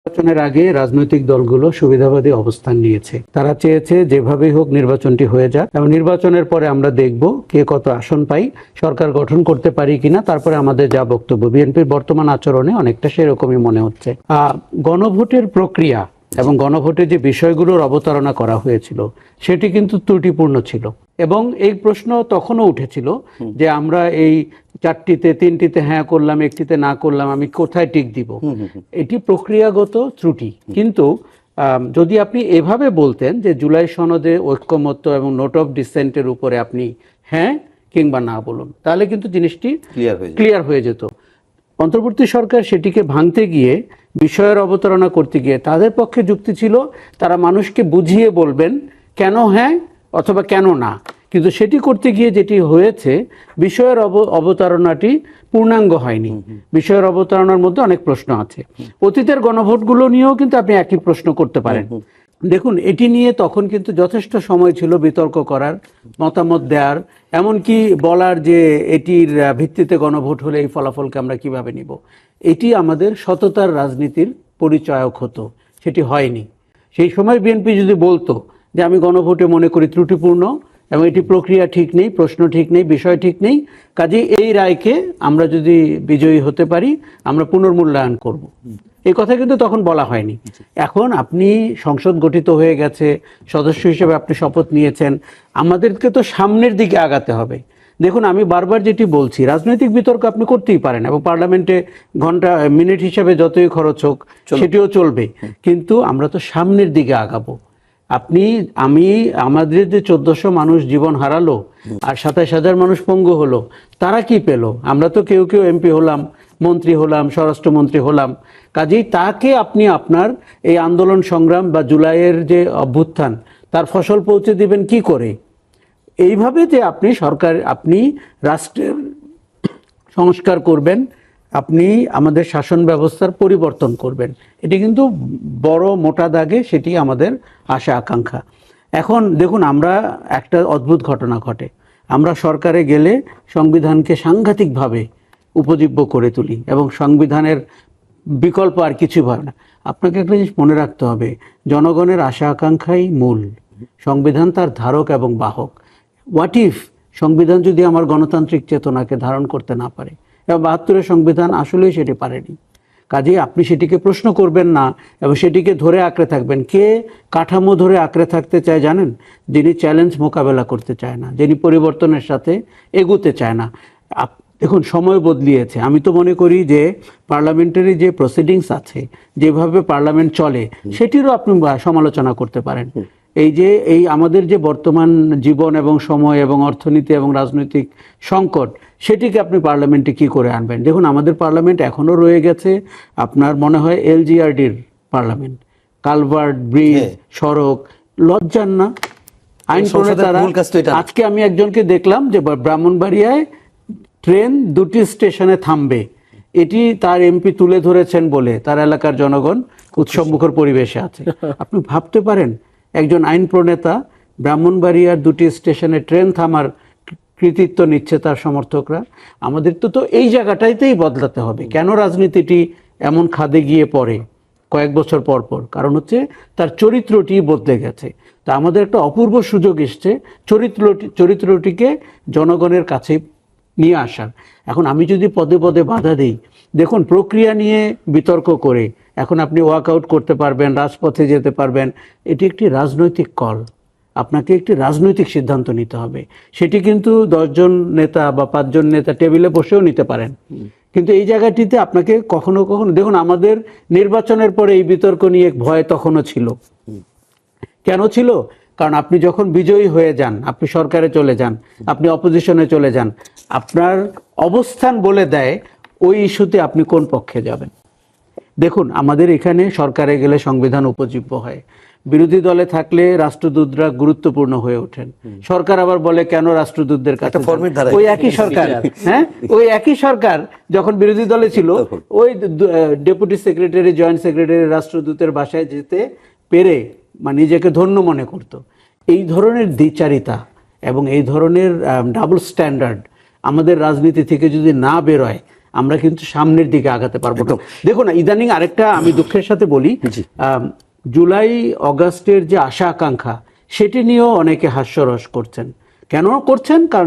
নির্বাচনের আগে রাজনৈতিক দলগুলো সুবিধাবাদী অবস্থান নিয়েছে। তারা চেয়েছে যেভাবেই হোক নির্বাচনটি হয়ে যাক এবং নির্বাচনের পরে আমরা দেখব কে কত আসন পাই, সরকার গঠন করতে পারি কিনা, তারপরে আমাদের যা বক্তব্য। বিএনপির বর্তমান আচরণে অনেকটা সেরকমই মনে হচ্ছে। গণভোটের প্রক্রিয়া এবং গণভোটে যে বিষয়গুলোর অবতারণা করা হয়েছিল সেটি কিন্তু ত্রুটিপূর্ণ ছিল এবং এই প্রশ্ন তখনও উঠেছিল যে আমরা এই 4টিতে 3টিতে হ্যাঁ করলাম, 1টিতে না করলাম, আমি কোথায় টিক দিব। এটি প্রক্রিয়াগত ত্রুটি। কিন্তু যদি আপনি এভাবে বলতেন যে জুলাই সনদে ঐক্যমত্য এবং নোট অফ ডিসেন্টের উপরে আপনি হ্যাঁ কিংবা না বলুন, তাহলে কিন্তু জিনিসটি ক্লিয়ার হয়ে যেত। অন্তর্বর্তী সরকার সেটিকে ভাঙতে গিয়ে, বিষয়ের অবতারণা করতে গিয়ে তাদের পক্ষে যুক্তি ছিল তারা মানুষকে বুঝিয়ে বলবেন কেন হ্যাঁ অথবা কেন না। কিন্তু সেটি করতে গিয়ে যেটি হয়েছে, বিষয়ের অবতারণাটি পূর্ণাঙ্গ হয়নি। বিষয়ের অবতারণার মধ্যে অনেক প্রশ্ন আছে। অতীতের গণভোটগুলো নিয়েও কিন্তু আপনি একই প্রশ্ন করতে পারেন। দেখুন, এটি নিয়ে তখন কিন্তু যথেষ্ট সময় ছিল বিতর্ক করার, মতামত দেওয়ার, এমনকি বলার যে এটির ভিত্তিতে গণভোট হলে এই ফলাফলকে আমরা কিভাবে নিব। এটি আমাদের সততার রাজনীতির পরিচয়ক হতো, সেটি হয়নি। সেই সময় বিএনপি যদি বলতো যে আমি গণভোটে মনে করি ত্রুটিপূর্ণ এবং এটি প্রক্রিয়া ঠিক নেই, প্রশ্ন ঠিক নেই, বিষয় ঠিক নেই, কাজেই এই রায়কে আমরা যদি বিজয়ী হতে পারি আমরা পুনর্মূল্যায়ন করব, এই কথা কিন্তু তখন বলা হয়নি। এখন আপনি সংসদ গঠিত হয়ে গেছে, সদস্য হিসেবে আপনি শপথ নিয়েছেন, আমাদেরকে তো সামনের দিকে আগাতে হবে। দেখুন, আমি বারবার যেটি বলছি, রাজনৈতিক বিতর্ক আপনি করতেই পারেন এবং পার্লামেন্টে ঘন্টা মিনিট হিসাবে যতই খরচ হোক সেটিও চলবে, কিন্তু আমরা তো সামনের দিকে আগাবো। আমাদের যে 1400 মানুষ জীবন হারালো আর 27,000 মানুষ পঙ্গু হলো, তারা কি পেল? আমরা তো কেউ কেউ এমপি হলাম, মন্ত্রী হলাম, স্বরাষ্ট্রমন্ত্রী হলাম। কাজেই তাকে আপনি আপনার এই আন্দোলন সংগ্রাম বা জুলাইয়ের যে অভ্যুত্থান তার ফসল পৌঁছে দিবেন কি করে? এইভাবে যে আপনি রাষ্ট্রের সংস্কার করবেন, আপনি আমাদের শাসন ব্যবস্থার পরিবর্তন করবেন, এটি কিন্তু বড় মোটা দাগে সেটি আমাদের আশা আকাঙ্ক্ষা। এখন দেখুন, আমরা একটা অদ্ভুত ঘটনা ঘটে, আমরা সরকারে গেলে সংবিধানকে সাংঘাতিকভাবে উপজীব্য করে তুলি এবং সংবিধানের বিকল্প আর কিছু হয় না। আপনাকে একটা জিনিস মনে রাখতে হবে, জনগণের আশা আকাঙ্ক্ষাই মূল, সংবিধান তার ধারক এবং বাহক। হোয়াট ইফ সংবিধান যদি আমার গণতান্ত্রিক চেতনাকে ধারণ করতে না পারে? এবং 72-এর সংবিধান আসলেই সেটি পারেনি। কাজেই আপনি সেটিকে প্রশ্ন করবেন না এবং সেটিকে ধরে আঁকড়ে থাকবেন। কে কাঠামো ধরে আঁকড়ে থাকতে চায় জানেন? যিনি চ্যালেঞ্জ মোকাবেলা করতে চায় না, যিনি পরিবর্তনের সাথে এগুতে চায় না। দেখুন, সময় বদলিয়েছে। আমি তো মনে করি যে পার্লামেন্টারি যে প্রসিডিংস আছে, যেভাবে পার্লামেন্ট চলে, সেটিরও আপনি সমালোচনা করতে পারেন। এই আমাদের যে বর্তমান জীবন এবং সময় এবং অর্থনীতি এবং রাজনৈতিক সংকট, সেটিকে আপনি পার্লামেন্টে কি করে আনবেন? দেখুন, আমাদের পার্লামেন্ট এখনো রয়ে গেছে আপনার মনে হয় এলজিআরডির পার্লামেন্ট, কালভার্ট, ব্রিজ, সড়ক। লজ্জার না আইন প্রণেতারা? আজকে আমি একজনকে দেখলাম যে ব্রাহ্মণবাড়িয়ায় ট্রেন 2টি স্টেশনে থামবে, এটি তার এমপি তুলে ধরেছেন বলে তার এলাকার জনগণ উৎসবমুখর পরিবেশে আছে। আপনি ভাবতে পারেন একজন আইন প্রণেতা ব্রাহ্মণবাড়িয়ার 2টি স্টেশনে ট্রেন থামার কৃতিত্ব নিচ্ছে তার সমর্থকরা। আমাদের তো এই জায়গাটাইতেই বদলাতে হবে। কেন রাজনীতিটি এমন খাদে গিয়ে পড়ে কয়েক বছর পর পর? কারণ হচ্ছে তার চরিত্রটি বদলে গেছে। তা আমাদের একটা অপূর্ব সুযোগ এসছে চরিত্রটিকে জনগণের কাছে নিয়ে আসার। এখন আমি যদি পদে পদে বাধা দিই, দেখুন, প্রক্রিয়া নিয়ে বিতর্ক করে এখন আপনি ওয়াক আউট করতে পারবেন, রাজপথে যেতে পারবেন, এটি একটি রাজনৈতিক কল। আপনাকে একটি রাজনৈতিক সিদ্ধান্ত নিতে হবে। সেটি কিন্তু 10 জন নেতা বা 5 জন নেতা টেবিলে বসেও নিতে পারেন। কিন্তু এই জায়গাটিতে আপনাকে কখনো কখনো, দেখুন, আমাদের নির্বাচনের পরে এই বিতর্ক নিয়ে ভয় তখনও ছিল। কেন ছিল? কারণ আপনি যখন বিজয়ী হয়ে যান, আপনি সরকারে চলে যান, আপনি অপোজিশনে চলে যান, আপনার অবস্থান বলে দেয় ওই ইস্যুতে আপনি কোন পক্ষে যাবেন। দেখুন, আমাদের এখানে সরকারে গেলে সংবিধান উপজীব্য হয়, বিরোধী দলে থাকলে রাষ্ট্রদূতরা গুরুত্বপূর্ণ হয়ে ওঠেন। সরকার আবার বলে কেন রাষ্ট্রদূতদের কাছে? ওই একই সরকার, হ্যাঁ, ওই একই সরকার যখন বিরোধী দলে ছিল, ওই ডেপুটি সেক্রেটারি, জয়েন্ট সেক্রেটারি রাষ্ট্রদূতের বাসায় যেতে পেরে নিজেকে ধন্য মনে করত। এই ধরনের দ্বিচারিতা এবং এই ধরনের ডাবল স্ট্যান্ডার্ড আমাদের রাজনীতি থেকে যদি না বেরোয়, আমরা কিন্তু সামনের দিকে আগাতে পারবো না। দেখুন ইদানিং আরেকটা আমি দুঃখের সাথে বলি, জুলাই অগাস্টের যে আশা আকাঙ্ক্ষা সেটি নিয়েও অনেকে হাস্যরস করছেন। কেন করছেন? কারণ